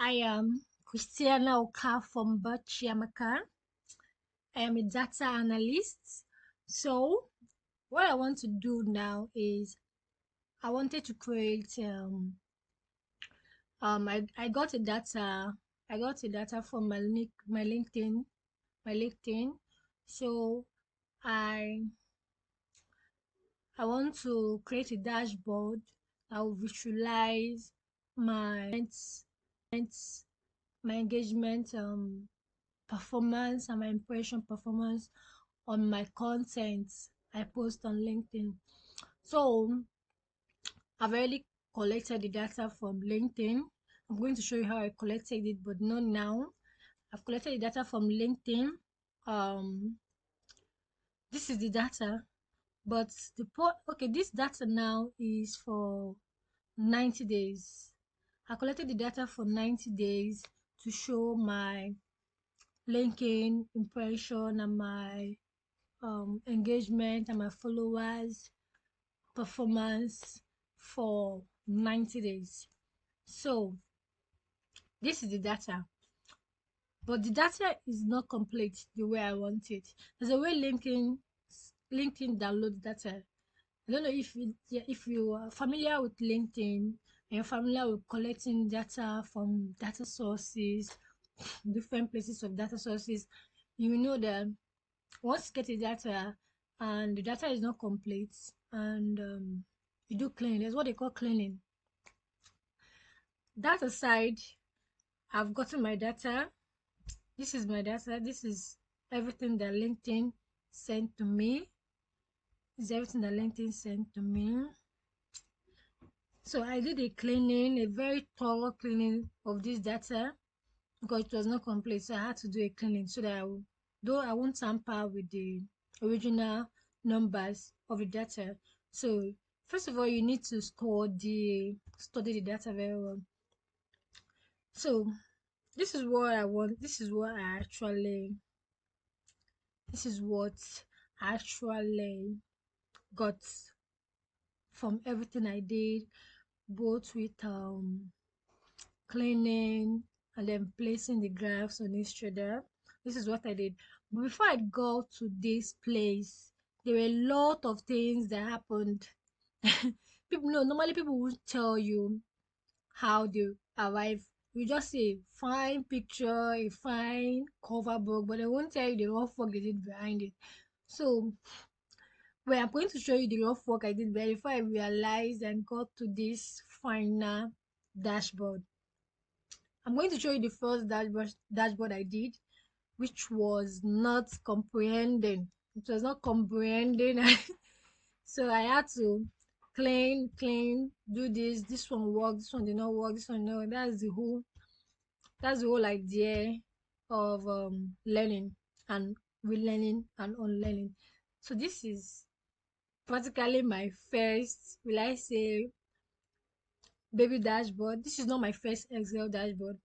I am Christiana Oka from Bachiamaka. I am a data analyst. So, what I want to do now is I wanted to create I got a data from my LinkedIn. So I I want to create a dashboard that will visualize my my engagement performance and my impression performance on my content I post on LinkedIn. So I've already collected the data from LinkedIn. I'm going to show you how I collected it, but not now. I've collected the data from LinkedIn. Um, this is the data, but this data now is for 90 days. I collected the data for 90 days to show my LinkedIn impression and my engagement and my followers performance for 90 days. So this is the data, but the data is not complete the way I want it. There's a way LinkedIn downloads data. I don't know if you are familiar with LinkedIn and you're familiar with collecting data from data sources, different places of data sources. You know that once you get the data and the data is not complete and you do cleaning, that's what they call cleaning. That aside, I've gotten my data. This is my data. This is everything that LinkedIn sent to me. This is everything that LinkedIn sent to me. So I did a cleaning, a very thorough cleaning of this data because it was not complete. So I had to do a cleaning so that though I won't tamper with the original numbers of the data. So first of all, you need to study the data very well. So this is what I want. This is what I actually got from everything I did, both with cleaning and then placing the graphs on each other. This is what I did. But before I go to this place, there were a lot of things that happened. Normally people will tell you how they arrive. You just say fine picture, a fine cover book, but they won't tell you the rough work they did behind it. So well, I'm going to show you the rough work I did before I realized and got to this final dashboard. I'm going to show you the first dashboard I did, which was not comprehending. It was not comprehending. So I had to clean, do this. This one worked, this one did not work, this one no. That's the whole idea of learning and relearning and unlearning. So this is practically my first, will I say, baby dashboard. This is not my first Excel dashboard.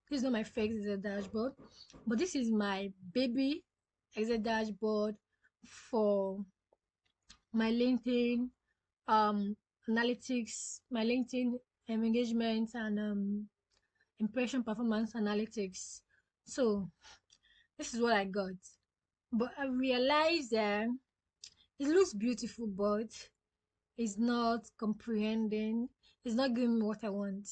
This is not my first Excel dashboard, but this is my baby Excel dashboard for my LinkedIn analytics, my LinkedIn engagement and impression performance analytics. So this is what I got. But I realized that it looks beautiful, but it's not comprehending. It's not giving me what I want.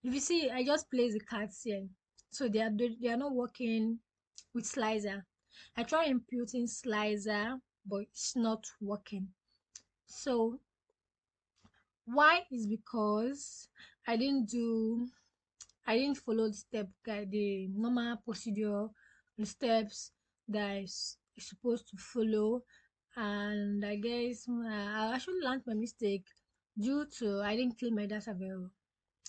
If you see, I just place the cards here. So they are not working with slicer. I try imputing slicer, but it's not working. So why is because I didn't follow the step guide, the normal procedure, the steps that I supposed to follow, and I guess I actually learned my mistake due to I didn't clean my data very well.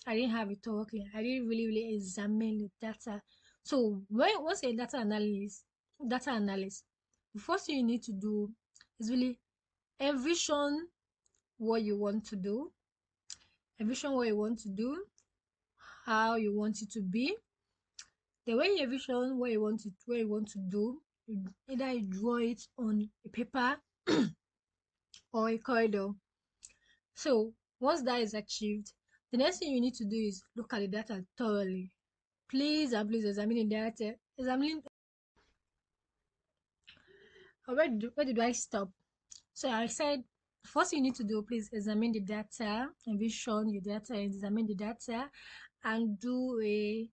I didn't have it all clear. I didn't really examine the data. So once you're a data analyst, the first thing you need to do is really envision what you want to do, envision what you want to do, how you want it to be. Then when you envision what you want to do, either you draw it on a paper or a corridor. So once that is achieved, The next thing you need to do is look at the data thoroughly. Please and please examine the data. Examine. Where did I stop? So I said, first you need to do, please examine the data, envision your data, examine the data, and do a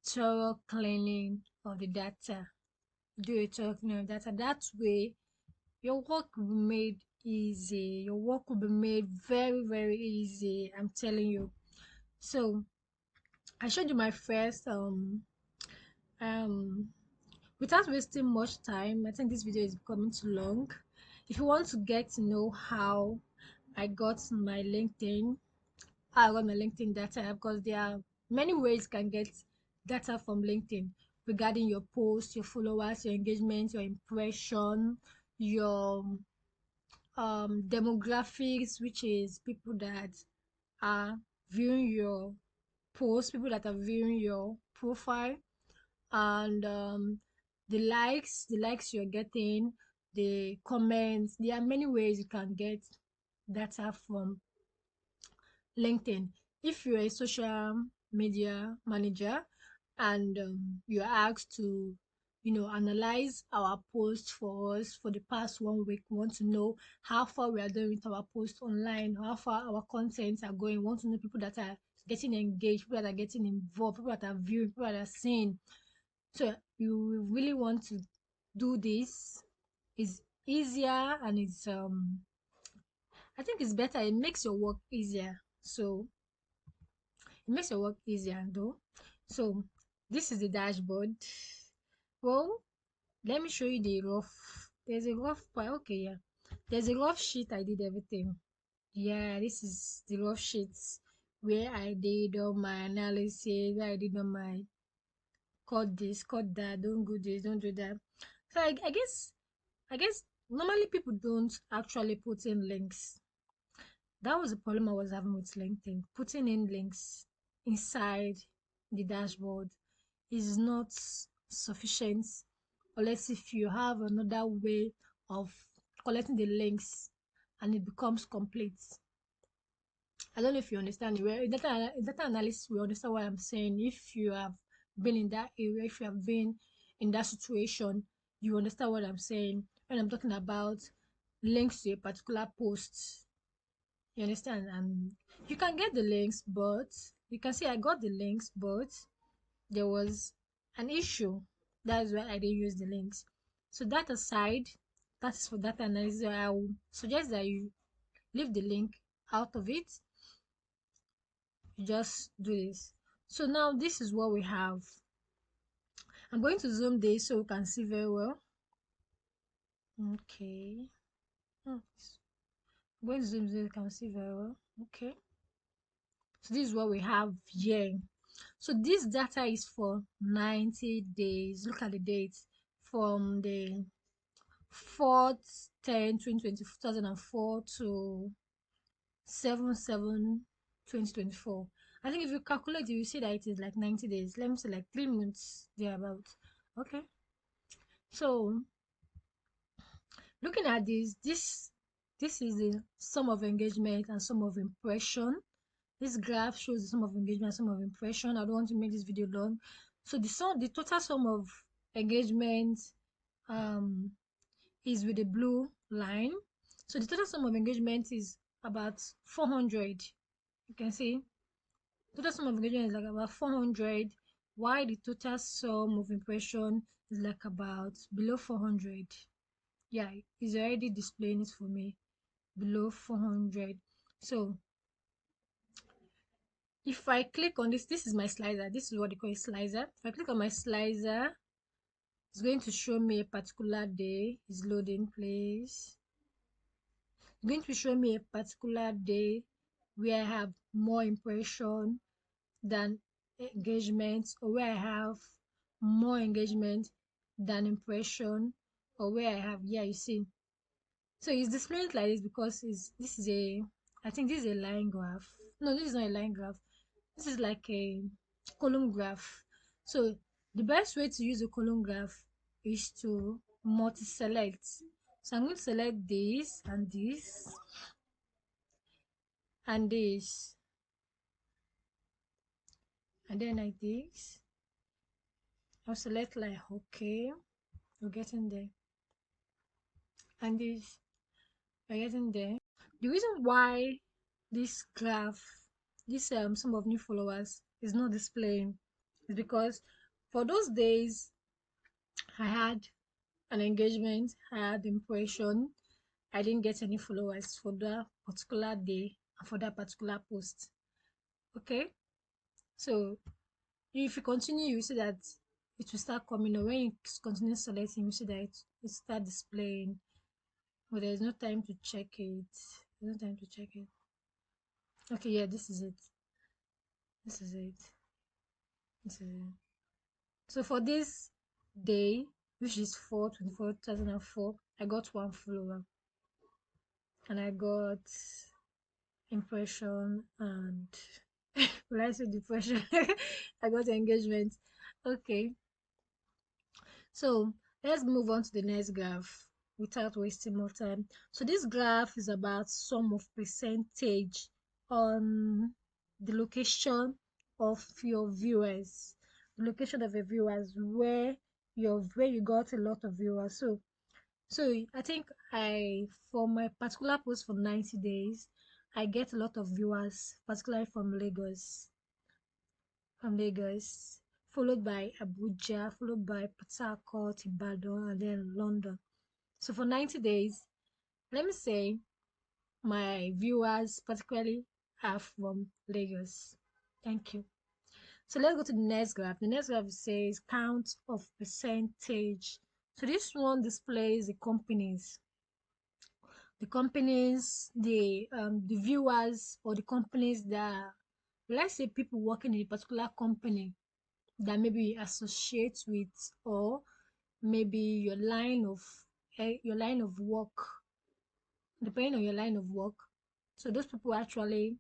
thorough cleaning of the data. Do a thorough cleaning of data. That way, your work will be made easy. Your work will be made very, very easy. I'm telling you. So I showed you my first um without wasting much time. I think this video is becoming too long. If you want to get to know how I got my LinkedIn, how I got my LinkedIn data, because there are many ways you can get data from LinkedIn regarding your posts, your followers, your engagement, your impression, your demographics, which is people that are viewing your post, people that are viewing your profile, and the likes you're getting, the comments. There are many ways you can get data from LinkedIn. If you're a social media manager and you're asked to, analyze our post for us for the past 1 week, we want to know how far we are doing with our post online, how far our contents are going. We want to know people that are getting engaged, people that are getting involved, people that are viewing, people that are seeing. So you really want to do this. It's easier and it's I think it's better. It makes your work easier. So it makes your work easier though. So this is the dashboard. Well, let me show you the rough. There's a rough part. Okay, yeah. There's a rough sheet. I did everything. Yeah, this is the rough sheets where I did all my analysis, where I did all my cut this, cut that, don't do this, don't do that. So I guess normally people don't actually put in links. That was the problem I was having with LinkedIn. Putting in links inside the dashboard is not sufficient unless if you have another way of collecting the links and it becomes complete. I don't know if you understand. Where data analysts will understand what I'm saying. If you have been in that area, if you have been in that situation, you understand what I'm saying when I'm talking about links to a particular post. You understand? And you can get the links, but you can see I got the links, but there was an issue. That is why I didn't use the links. So that aside, that's for data analysis. I will suggest that you leave the link out of it. You just do this. So now this is what we have. I'm going to zoom this so you can see very well. Okay. I'm going to zoom so you can see very well. Okay. So this is what we have here. So this data is for 90 days. Look at the dates from the 4th 10 2004 to 7/7 2024. I think if you calculate it, you see that it is like 90 days. Let me say like 3 months thereabout. Okay. So looking at this is the sum of engagement and sum of impression. This graph shows the sum of engagement and sum of impression. I don't want to make this video long. So the total sum of engagement um is with the blue line. So the total sum of engagement is about 400. You can see total sum of engagement is like about 400, while the total sum of impression is like about below 400. Yeah, it's already displaying it for me below 400. So if I click on this is my slicer. This is what they call a slicer. If I click on my slicer, it's going to show me a particular day. It's loading, please. It's going to show me a particular day where I have more impression than engagement, or where I have more engagement than impression, or where I have, yeah, you see. So it's displaying like this because this is a, I think this is a line graph. No, this is not a line graph. This is like a column graph. So the best way to use a column graph is to multi-select. So I'm going to select this and this and this. and then like this. I'll select like okay, we're getting there, and this we're getting there. The reason why this graph, this sum of new followers is not displaying is because for those days I had an engagement, I had impression, I didn't get any followers for that particular day and for that particular post. Okay, so if you continue, you see that it will start coming up. When you continue selecting, you see that it start displaying, but there's no time to check it. There's no time to check it. Okay, yeah, this is it. This is it. This is it. So for this day, which is 4/24/2004, I got one follower, and I got impression and when I say depression, I got engagement. Okay, so let's move on to the next graph without wasting more time. So this graph is about sum of percentage on the location of your viewers, the location of your viewers, where you got a lot of viewers. So I think for my particular post for 90 days, I get a lot of viewers, particularly from Lagos, followed by Abuja, followed by Port Harcourt, Ibadan, and then London. So for 90 days, let me say my viewers particularly are from Lagos. Thank you. So let's go to the next graph. The next graph says count of percentage. So this one displays the viewers, or the companies that, let's say, people working in a particular company that maybe associate with, or maybe your line of work, depending on your line of work. So those people actually,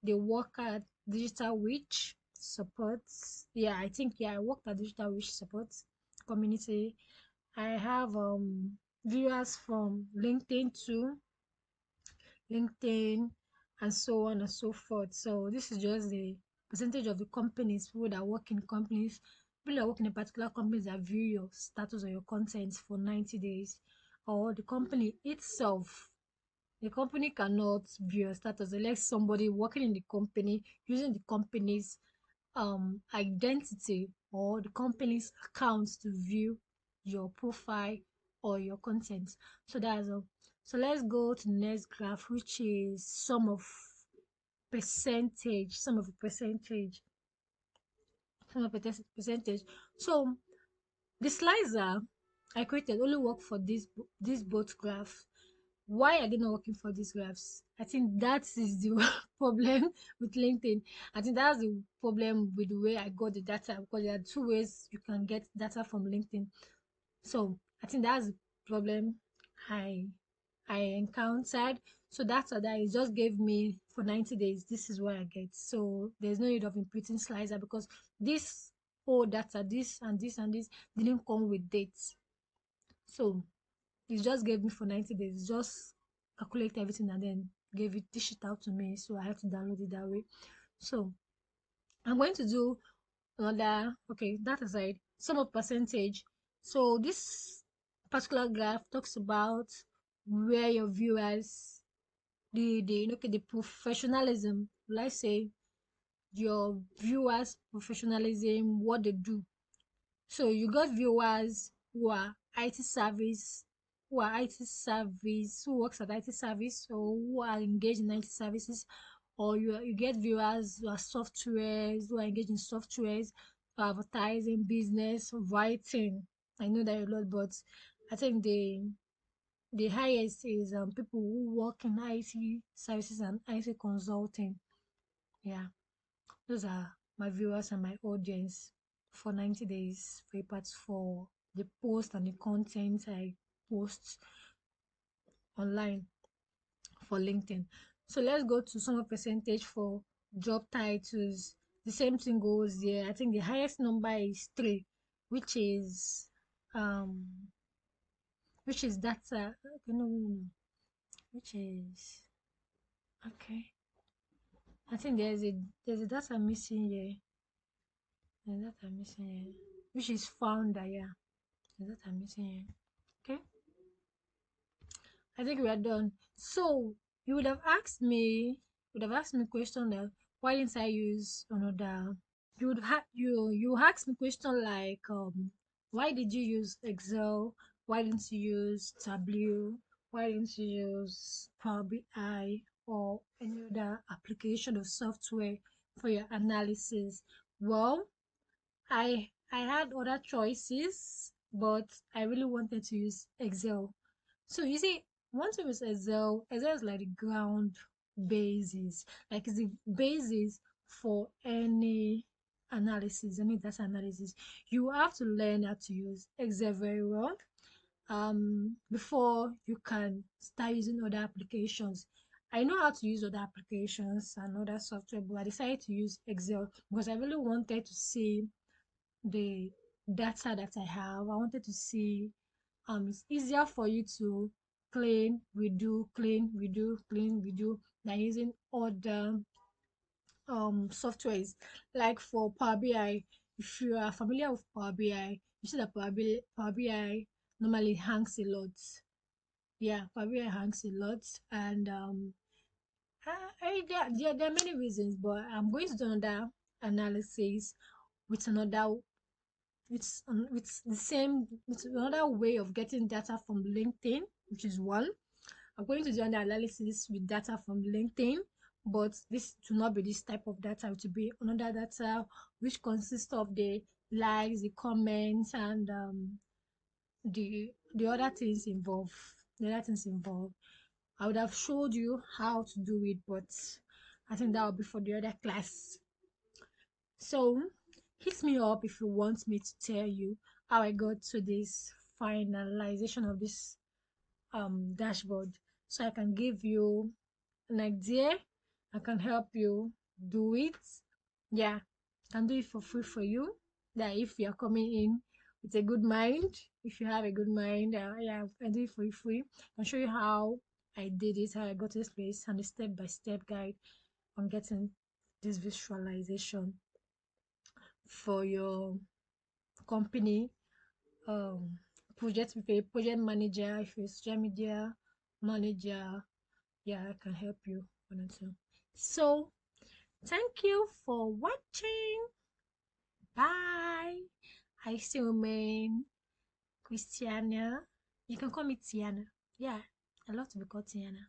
they work at Digital Witch supports. Yeah, I think, yeah, I worked at Digital Witch supports community. I have viewers from LinkedIn too, LinkedIn, and so on and so forth. So this is just the percentage of the companies, people that work in companies, people that work in a particular companies that view your status or your content for 90 days, or the company itself. The company cannot view your status unless somebody working in the company using the company's identity or the company's accounts to view your profile or your content. So that's all. So let's go to the next graph, which is sum of percentage. So the slicer I created only work for this both graph. Why are they not working for these graphs? I think that is the problem with LinkedIn. I think that's the problem with the way I got the data, because there are two ways you can get data from LinkedIn. So I think that's the problem I I encountered. So data that it just gave me for 90 days. This is what I get. So there's no need of inputting slicer, because this whole data, this and this and this, didn't come with dates. So it just gave me for 90 days. It just calculate everything and then dish it out to me. So I have to download it that way. So I'm going to do another, okay, that aside, sum of percentage. So this particular graph talks about where your viewers, the professionalism, let's say your viewers professionalism, what they do. So you got viewers who are IT service, who works at IT service, or who are engaged in IT services, or you get viewers who are softwares, who are engaged in softwares, advertising, business, writing. I know that a lot, but I think the highest is people who work in IT services and IT consulting. Yeah, those are my viewers and my audience for 90 days for parts for the post and the content I post online for LinkedIn. So let's go to some percentage for job titles. The same thing goes there. I think the highest number is 3, which is um data. Okay, no. Which is okay. I think there's a data missing here. Is that I'm missing here? Which is founder, yeah. Is that I'm missing here? Okay. I think we are done. So you would have asked me question that why didn't I use another? You ask me question like why did you use Excel? Why didn't you use Tableau? Why didn't you use Power BI or any other application of software for your analysis? Well, I had other choices, but I really wanted to use Excel. So you see, once you use Excel, Excel is like the ground basis, like it's the basis for any analysis, any data analysis. You have to learn how to use Excel very well before you can start using other applications. I know how to use other applications and other software, but I decided to use Excel because I really wanted to see the data that I have. I wanted to see it's easier for you to clean, redo, clean, redo, clean, redo than using other softwares. Like for Power BI, if you are familiar with Power BI, you see that Power BI normally hangs a lot. Yeah, Power BI hangs a lot, and there are many reasons, but I'm going to do another analysis with another it's the same it's another way of getting data from LinkedIn, which is one. I'm going to do an analysis with data from LinkedIn, but this will not be this type of data. It will be another data which consists of the likes, the comments, and the other things involved. The other things involved. I would have showed you how to do it, but I think that will be for the other class. So hit me up if you want me to tell you how I got to this finalization of this dashboard, so I can give you an idea. I can help you do it. Yeah, I can do it for free for you. That if you're coming in with a good mind, if you have a good mind, yeah, I can do it for you free. I'll show you how I did it, how I got to this place, and the step-by-step guide on getting this visualization for your company project with a project manager, if you're a social media manager. Yeah, I can help you one or two. So thank you for watching. Bye. I still remain Christiana. You can call me Tiana. Yeah, I love to be called Tiana.